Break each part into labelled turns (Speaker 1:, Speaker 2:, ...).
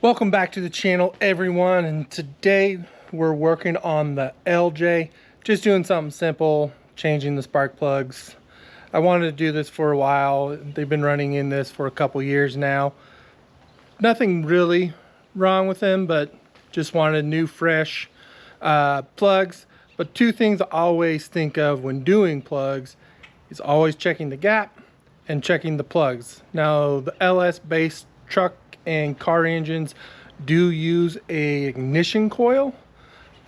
Speaker 1: Welcome back to the channel, everyone, and today we're working on the LJ. Just doing something simple, changing the spark plugs. I wanted to do this for a while. They've been running in this for a couple years now. Nothing really wrong with them, but just wanted new, fresh plugs. But two things I always think of when doing plugs is always checking the gap and checking the plugs. Now, the LS based truck and car engines do use a ignition coil,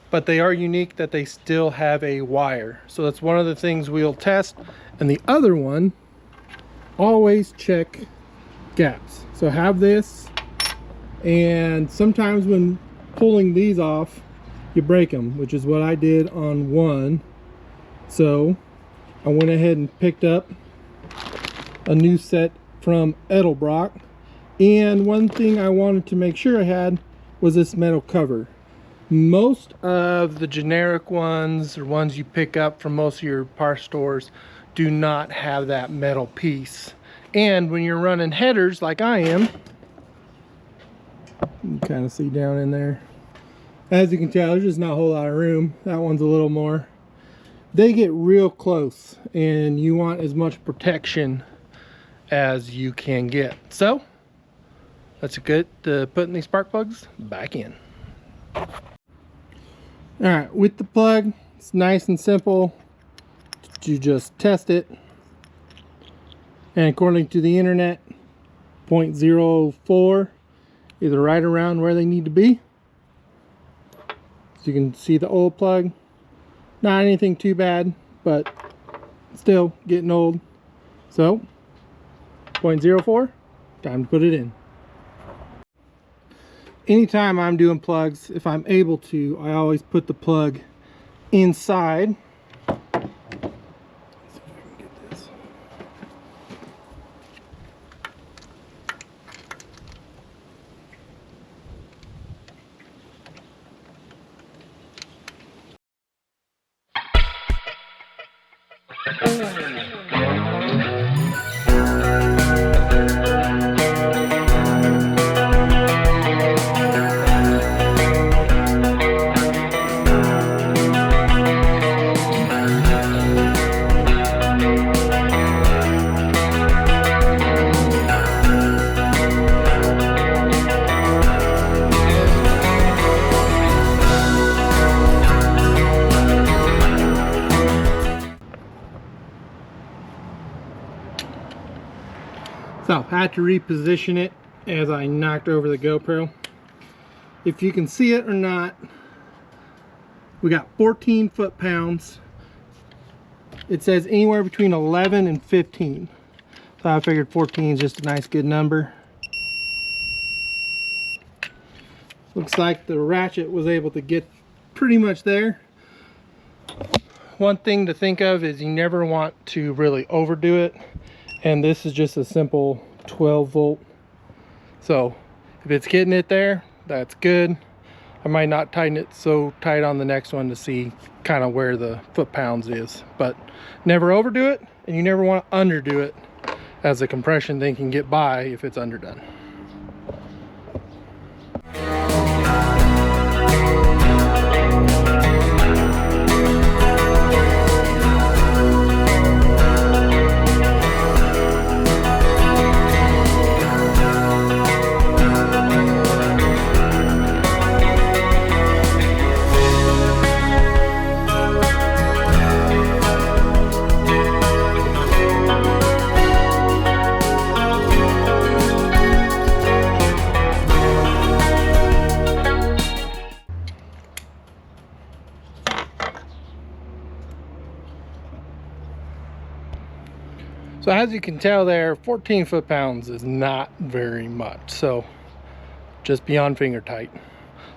Speaker 1: but they are unique that they still have a wire. So that's one of the things we'll test. And the other one, always check gaps. So have this, and sometimes when pulling these off, you break them, which is what I did on one. So I went ahead and picked up a new set from Edelbock. And one thing I wanted to make sure I had was this metal cover. Most of the generic ones, or ones you pick up from most of your parts stores, do not have that metal piece. And when you're running headers like I am, you can kind of see down in there. As you can tell, there's just not a whole lot of room. That one's a little more. They get real close, and you want as much protection as you can get. So let's get to putting these spark plugs back in. All right, with the plug, it's nice and simple. You just test it, and according to the internet, 0.04 is right around where they need to be. So you can see the old plug, not anything too bad, but still getting old. So 0.04, time to put it in. Anytime I'm doing plugs, if I'm able to, I always put the plug inside. Let's see if I can get this. So I had to reposition it as I knocked over the GoPro. If you can see it or not, we got 14 foot-pounds. It says anywhere between 11 and 15. So I figured 14 is just a nice good number. Looks like the ratchet was able to get pretty much there. One thing to think of is you never want to really overdo it. And this is just a simple 12 volt. So if it's getting it there, that's good. I might not tighten it so tight on the next one to see kind of where the foot-pounds is. But never overdo it, and you never want to underdo it, as the compression thing can get by if it's underdone. So as you can tell there, 14 foot-pounds is not very much. So just beyond finger tight.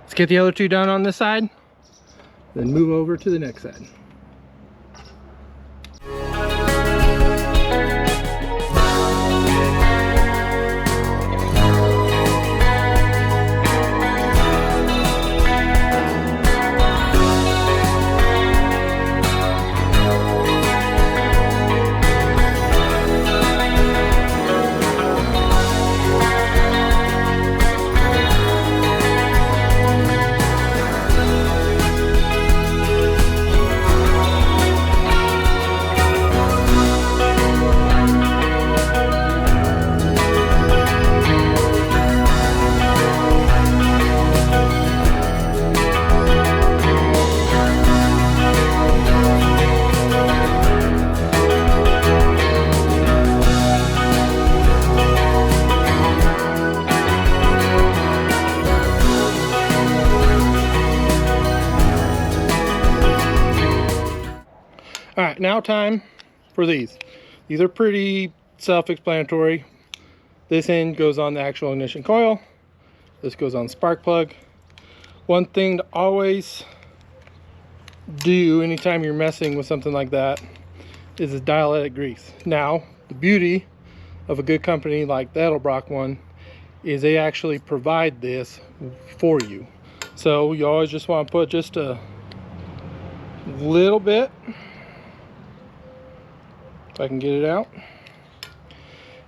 Speaker 1: Let's get the other two done on this side, then move over to the next side. right, now time for these. These are pretty self-explanatory. This end goes on the actual ignition coil. This goes on the spark plug. One thing to always do anytime you're messing with something like that is a dielectric grease. Now, the beauty of a good company like the Edelbock one is they actually provide this for you. So you always just want to put just a little bit, if I can get it out.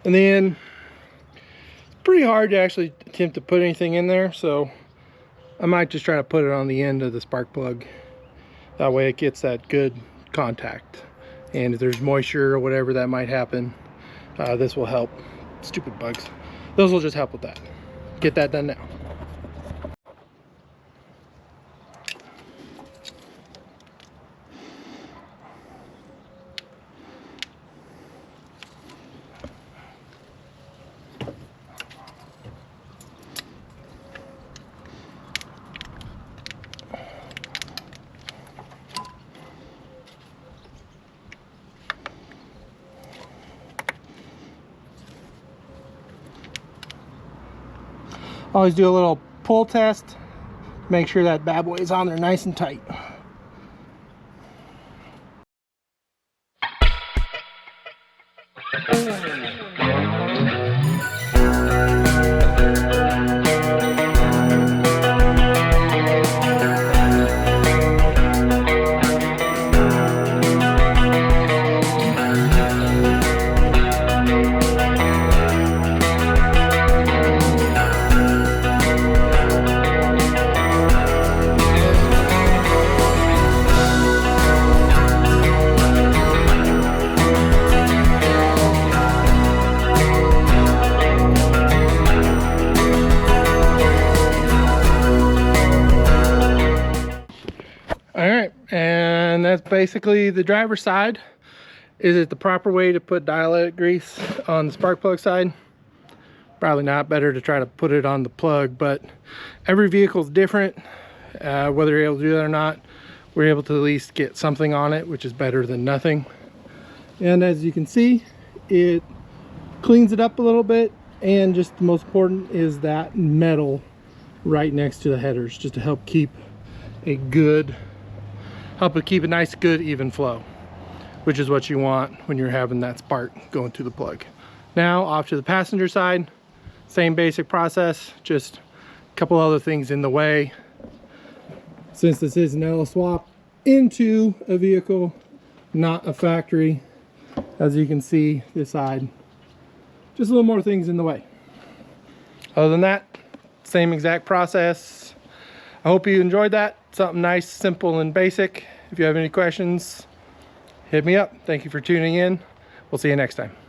Speaker 1: And then it's pretty hard to actually attempt to put anything in there, so I might just try to put it on the end of the spark plug. That way it gets that good contact. And if there's moisture or whatever that might happen, this will help. Stupid bugs. Those will just help with that. Get that done now. Always do a little pull test. Make sure that bad boy is on there nice and tight. Alright, and that's basically the driver's side. Is it the proper way to put dielectric grease on the spark plug side? Probably not. Better to try to put it on the plug, but every vehicle is different. Whether you're able to do that or not, we're able to at least get something on it, which is better than nothing. And as you can see, it cleans it up a little bit, and just the most important is that metal right next to the headers, just to help keep a nice, good, even flow, which is what you want when you're having that spark going to the plug. Now off to the passenger side, same basic process, just a couple other things in the way. Since this is an L swap into a vehicle, not a factory, as you can see this side, just a little more things in the way. Other than that, same exact process. I hope you enjoyed that. Something nice, simple, and basic. If you have any questions, hit me up. Thank you for tuning in. We'll see you next time.